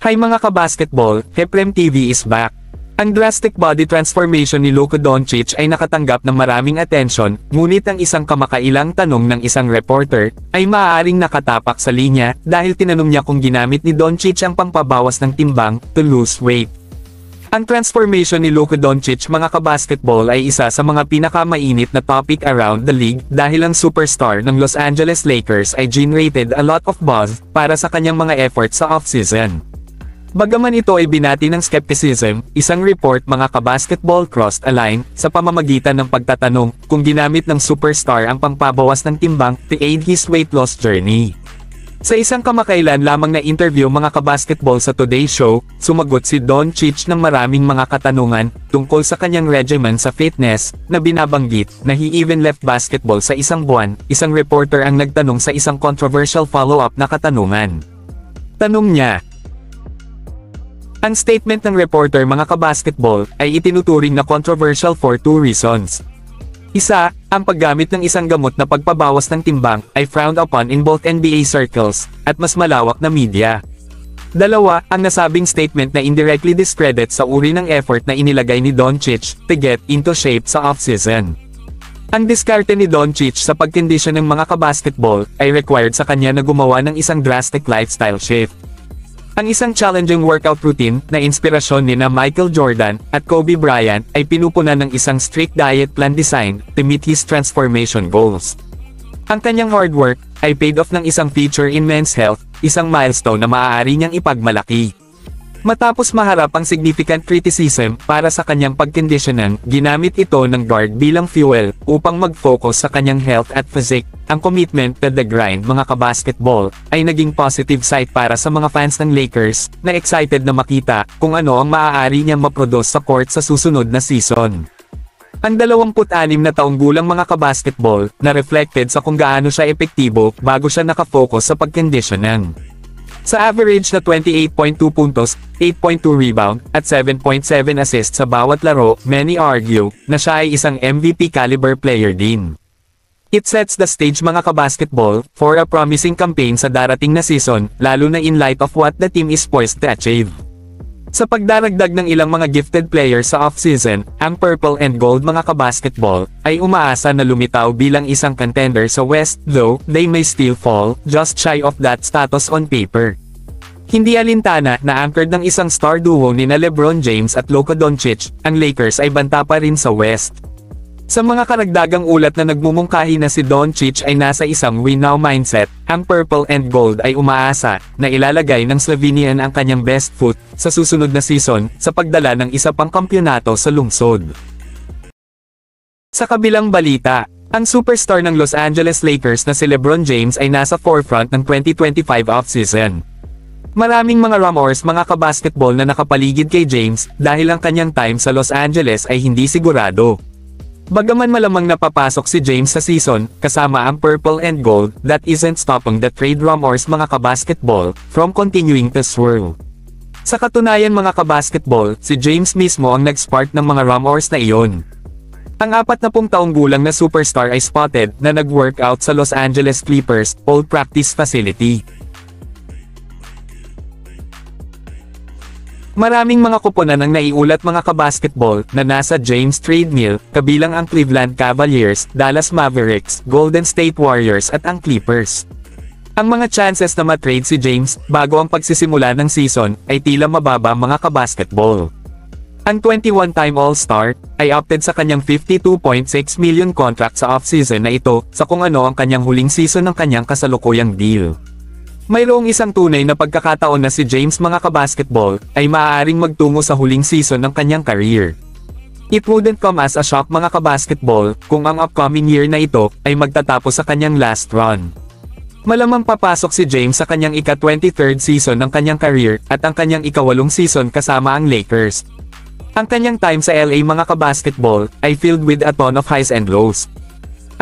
Hi mga kabasketball, Heprem TV is back. Ang drastic body transformation ni Luka Doncic ay nakatanggap ng maraming atensyon, ngunit ang isang kamakailang tanong ng isang reporter ay maaaring nakatapak sa linya dahil tinanong niya kung ginamit ni Doncic ang pampabawas ng timbang to lose weight. Ang transformation ni Luka Doncic mga kabasketball ay isa sa mga pinakamainit na topic around the league dahil ang superstar ng Los Angeles Lakers ay generated a lot of buzz para sa kanyang mga efforts sa offseason. Bagaman ito ay binati ng skepticism, isang report mga kabasketball crossed a line sa pamamagitan ng pagtatanong kung ginamit ng superstar ang pangpabawas ng timbang to aid his weight loss journey. Sa isang kamakailan lamang na interview mga kabasketball sa Today Show, sumagot si Doncic ng maraming mga katanungan tungkol sa kanyang regimen sa fitness na binabanggit na he even left basketball sa isang buwan. Isang reporter ang nagtanong sa isang controversial follow-up na katanungan. Tanong niya, ang statement ng reporter mga kabasketball ay itinuturing na controversial for two reasons. Isa, ang paggamit ng isang gamot na pagpabawas ng timbang ay frowned upon in both NBA circles at mas malawak na media. Dalawa, ang nasabing statement na indirectly discredit sa uri ng effort na inilagay ni Doncic to get into shape sa offseason. Ang diskarte ni Doncic sa pagkondisyon ng mga kabasketball ay required sa kanya na gumawa ng isang drastic lifestyle shift. Ang isang challenging workout routine na inspirasyon ni na Michael Jordan at Kobe Bryant ay pinupunan ng isang strict diet plan design to meet his transformation goals. Ang kanyang hard work ay paid off ng isang feature in men's health, isang milestone na maaari niyang ipagmalaki. Matapos maharap ang significant criticism para sa kanyang pagkondisyonan, ginamit ito ng guard bilang fuel upang mag-focus sa kanyang health at physique. Ang commitment to the grind mga kabasketball ay naging positive side para sa mga fans ng Lakers na excited na makita kung ano ang maaari niyang maproduce sa court sa susunod na season. Ang 26 na taong gulang mga kabasketball na reflected sa kung gaano siya epektibo bago siya nakafocus sa pagkondisyonan. Sa average na 28.2 puntos, 8.2 rebound, at 7.7 assists sa bawat laro, many argue na siya ay isang MVP caliber player din. It sets the stage mga kabasketball for a promising campaign sa darating na season, lalo na in light of what the team is poised to achieve. Sa pagdaragdag ng ilang mga gifted players sa offseason, ang Purple and Gold mga kabasketball ay umaasa na lumitaw bilang isang contender sa West, though they may still fall just shy of that status on paper. Hindi alintana na anchored ng isang star duo ni na LeBron James at Luka Doncic, ang Lakers ay banta pa rin sa West. Sa mga karagdagang ulat na nagmumungkahi na si Doncic ay nasa isang win now mindset, ang Purple and Gold ay umaasa na ilalagay ng Slovenian ang kanyang best foot sa susunod na season sa pagdala ng isa pang kampyonato sa lungsod. Sa kabilang balita, ang superstar ng Los Angeles Lakers na si LeBron James ay nasa forefront ng 2025 offseason. Maraming mga rumors mga kabasketball na nakapaligid kay James dahil ang kanyang time sa Los Angeles ay hindi sigurado. Bagaman malamang napapasok si James sa season, kasama ang Purple and Gold, that isn't stopping the trade rumors mga kabasketball from continuing to swirl. Sa katunayan mga kabasketball, si James mismo ang nag-spark ng mga rumors na iyon. Ang 40 taong gulang na superstar ay spotted na nag-workout sa Los Angeles Clippers old practice facility. Maraming mga koponan ang naiulat mga kabasketball na nasa James trade mill, kabilang ang Cleveland Cavaliers, Dallas Mavericks, Golden State Warriors at ang Clippers. Ang mga chances na ma-trade si James bago ang pagsisimula ng season ay tila mababa mga kabasketball. Ang 21-time All-Star ay opted sa kanyang $52.6 million contract sa offseason na ito sa kung ano ang kanyang huling season ng kanyang kasalukuyang deal. Mayroong isang tunay na pagkakataon na si James mga kabasketball ay maaaring magtungo sa huling season ng kanyang career. It wouldn't come as a shock mga kabasketball kung ang upcoming year na ito ay magtatapos sa kanyang last run. Malamang papasok si James sa kanyang ika-23rd season ng kanyang career at ang kanyang ika-8 season kasama ang Lakers. Ang kanyang time sa LA mga kabasketball ay filled with a ton of highs and lows.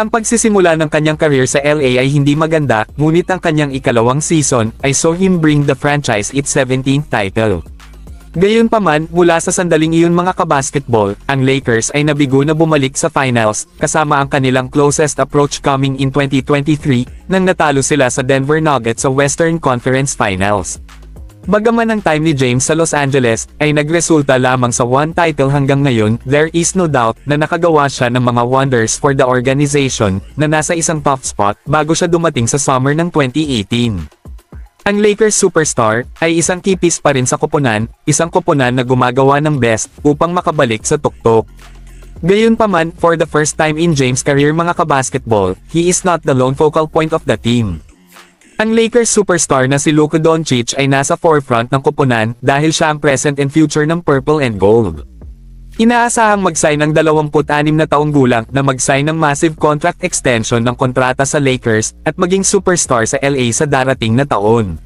Ang pagsisimula ng kanyang career sa LA ay hindi maganda, ngunit ang kanyang ika-2 season ay saw him bring the franchise its 17th title. Gayunpaman, mula sa sandaling iyon mga kabasketball, ang Lakers ay nabigo na bumalik sa finals, kasama ang kanilang closest approach coming in 2023, nang natalo sila sa Denver Nuggets sa Western Conference Finals. Bagaman ang time ni James sa Los Angeles ay nagresulta lamang sa one title hanggang ngayon, there is no doubt na nakagawa siya ng mga wonders for the organization na nasa isang top spot bago siya dumating sa summer ng 2018. Ang Lakers superstar ay isang key piece pa rin sa koponan, isang koponan na gumagawa ng best upang makabalik sa tuktok. Gayunpaman, for the first time in James' career mga kabasketball, he is not the lone focal point of the team. Ang Lakers superstar na si Luka Doncic ay nasa forefront ng koponan dahil siya ang present and future ng purple and gold. Inaasahang mag-sign ng 26 na taong gulang na mag-sign ng massive contract extension ng kontrata sa Lakers at maging superstar sa LA sa darating na taon.